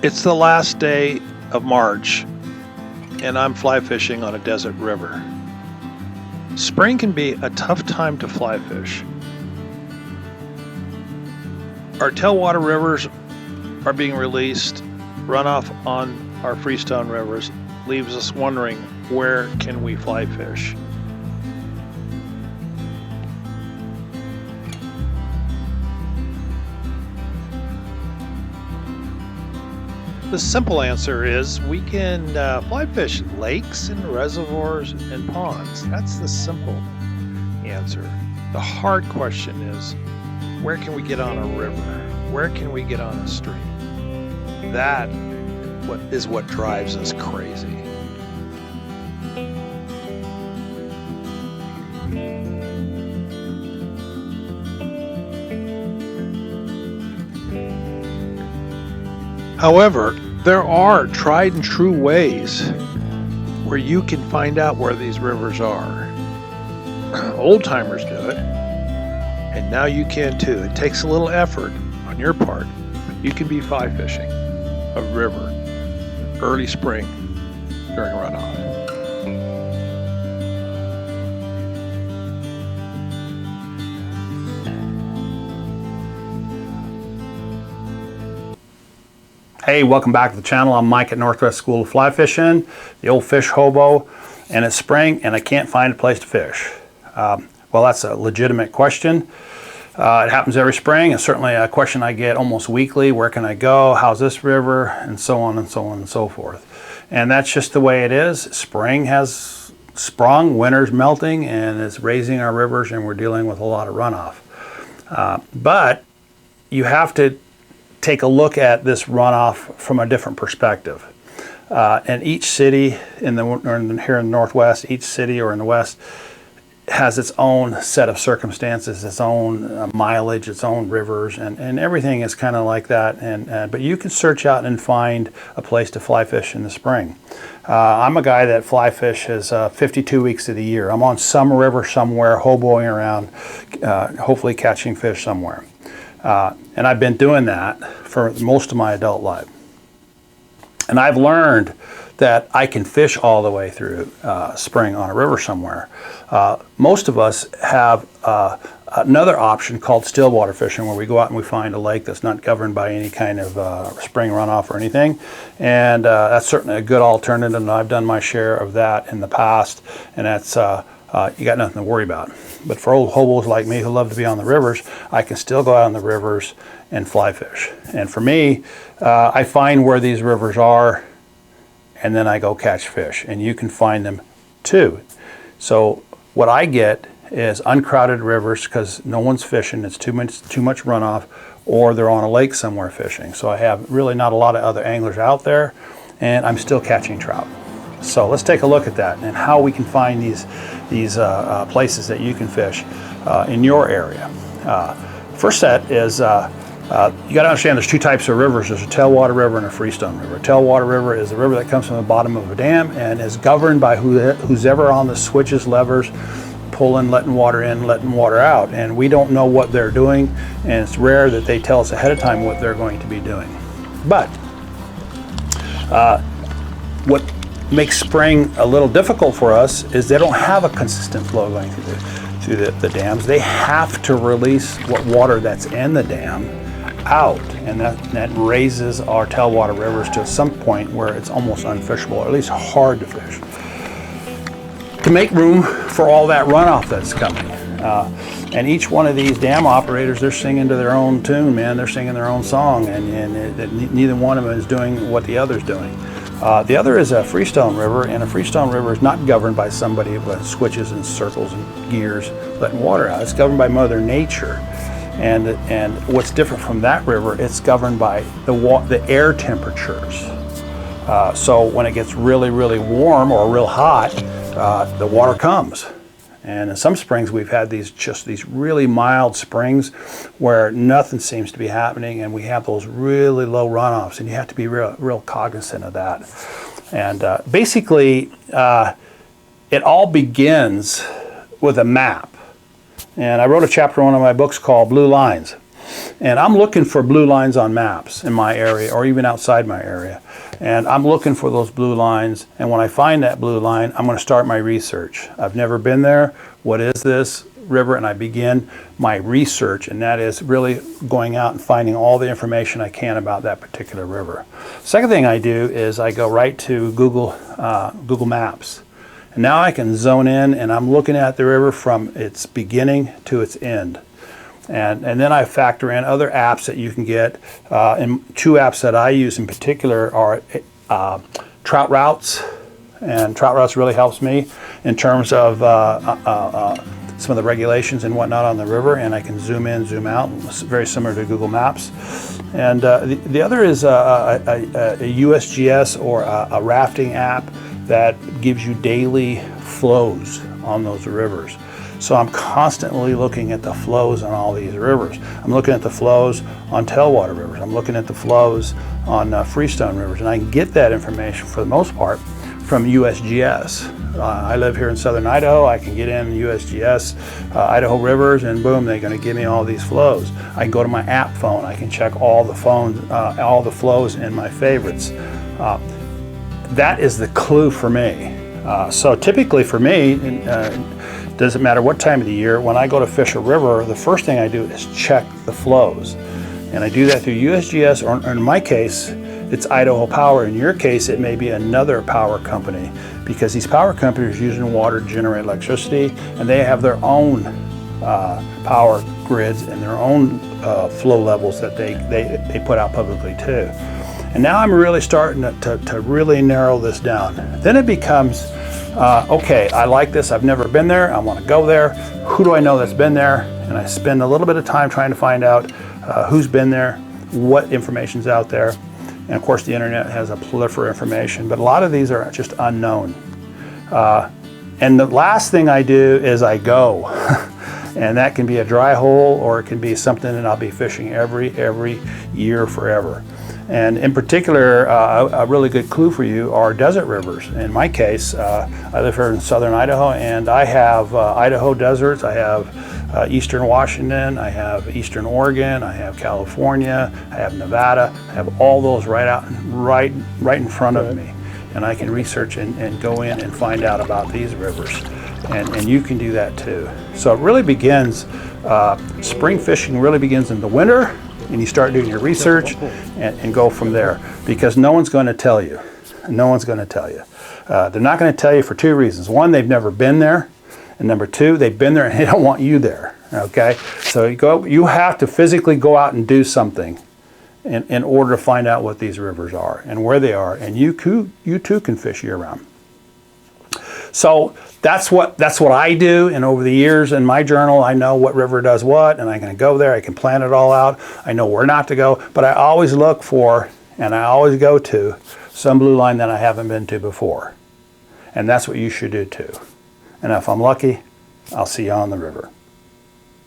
It's the last day of March, and I'm fly fishing on a desert river. Spring can be a tough time to fly fish. Our tailwater rivers are being released. Runoff on our freestone rivers leaves us wondering, where can we fly fish? The simple answer is we can fly fish lakes and reservoirs and ponds. That's the simple answer. The hard question is, where can we get on a river? Where can we get on a stream? That is what drives us crazy. However, there are tried and true ways where you can find out where these rivers are. Old timers do it, and now you can too. It takes a little effort on your part, but you can be fly fishing a river early spring during runoff. Hey, welcome back to the channel. I'm Mike at Northwest School of Fly Fishing, the old fish hobo, and it's spring and I can't find a place to fish. Well, that's a legitimate question. It happens every spring. It's certainly a question I get almost weekly. Where can I go? How's this river? And so on and so on and so forth. And that's just the way it is. Spring has sprung, winter's melting, and it's raising our rivers, and we're dealing with a lot of runoff. But you have to take a look at this runoff from a different perspective. And each city here in the Northwest, each city or in the West has its own set of circumstances, its own mileage, its own rivers, and everything is kind of like that. But you can search out and find a place to fly fish in the spring. I'm a guy that fly fishes 52 weeks of the year. I'm on some river somewhere, hoboing around, hopefully catching fish somewhere. And I've been doing that for most of my adult life. And I've learned that I can fish all the way through spring on a river somewhere. Most of us have another option called stillwater fishing, where we go out and we find a lake that's not governed by any kind of spring runoff or anything. And that's certainly a good alternative, and I've done my share of that in the past, and that's you got nothing to worry about. But for old hobos like me who love to be on the rivers, I can still go out on the rivers and fly fish. And for me, I find where these rivers are, and then I go catch fish. And you can find them too. So what I get is uncrowded rivers because no one's fishing, it's too much runoff, or they're on a lake somewhere fishing. So I have really not a lot of other anglers out there, and I'm still catching trout. So let's take a look at that and how we can find these places that you can fish in your area. First set is, you got to understand there's two types of rivers. There's a tailwater river and a freestone river. A tailwater river is the river that comes from the bottom of a dam and is governed by who's ever on the switches, levers, pulling, letting water in, letting water out. And we don't know what they're doing, and it's rare that they tell us ahead of time what they're going to be doing. But what makes spring a little difficult for us is they don't have a consistent flow going through the dams. They have to release what water that's in the dam out, and that raises our tailwater rivers to some point where it's almost unfishable, or at least hard to fish. To make room for all that runoff that's coming. And each one of these dam operators, they're singing to their own tune, man. They're singing their own song, and neither one of them is doing what the other's doing. The other is a freestone river, and a freestone river is not governed by somebody with switches and circles and gears letting water out. It's governed by Mother Nature. And what's different from that river, it's governed by the air temperatures. So when it gets really, really warm or real hot, the water comes. And in some springs, we've had these really mild springs where nothing seems to be happening, and we have those really low runoffs, and you have to be real cognizant of that. And basically, it all begins with a map. And I wrote a chapter in one of my books called Blue Lines. And I'm looking for blue lines on maps in my area or even outside my area. And I'm looking for those blue lines. And when I find that blue line, I'm going to start my research. I've never been there. What is this river? And I begin my research, and that is really going out and finding all the information I can about that particular river. Second thing I do is I go right to Google Maps. And now I can zone in, and I'm looking at the river from its beginning to its end. And then I factor in other apps that you can get. And two apps that I use in particular are Trout Routes. And Trout Routes really helps me in terms of some of the regulations and whatnot on the river. And I can zoom in, zoom out, very similar to Google Maps. And the other is a USGS or a rafting app that gives you daily flows on those rivers. So I'm constantly looking at the flows on all these rivers. I'm looking at the flows on tailwater rivers. I'm looking at the flows on freestone rivers. And I can get that information for the most part from USGS. I live here in southern Idaho. I can get in USGS, Idaho rivers, and boom, they're going to give me all these flows. I can go to my app phone. I can check all the flows in my favorites. That is the clue for me. So typically for me, doesn't matter what time of the year, when I go to fish a river, the first thing I do is check the flows. And I do that through USGS, or in my case, it's Idaho Power. In your case, it may be another power company, because these power companies are using water to generate electricity, and they have their own power grids and their own flow levels that they put out publicly too. And now I'm really starting to really narrow this down. Then it becomes, okay, I like this, I've never been there, I want to go there. Who do I know that's been there? And I spend a little bit of time trying to find out who's been there, what information's out there. And of course the internet has a plethora of information, but a lot of these are just unknown. And the last thing I do is I go. And that can be a dry hole, or it can be something that I'll be fishing every year forever. And in particular, a really good clue for you are desert rivers. In my case, I live here in southern Idaho, and I have Idaho deserts. I have eastern Washington, I have eastern Oregon, I have California, I have Nevada. I have all those right in front of me. And I can research and go in and find out about these rivers. And you can do that too. So it really begins, spring fishing really begins in the winter, and you start doing your research and go from there, because no one's going to tell you. No one's going to tell you. They're not going to tell you for two reasons. One, they've never been there, and number two, they've been there and they don't want you there. Okay, so you have to physically go out and do something in order to find out what these rivers are and where they are, and you too can fish year round. So that's what I do, and over the years in my journal, I know what river does what, and I can go there, I can plan it all out, I know where not to go, but I always look for, and I always go to, some blue line that I haven't been to before. And that's what you should do too. And if I'm lucky, I'll see you on the river.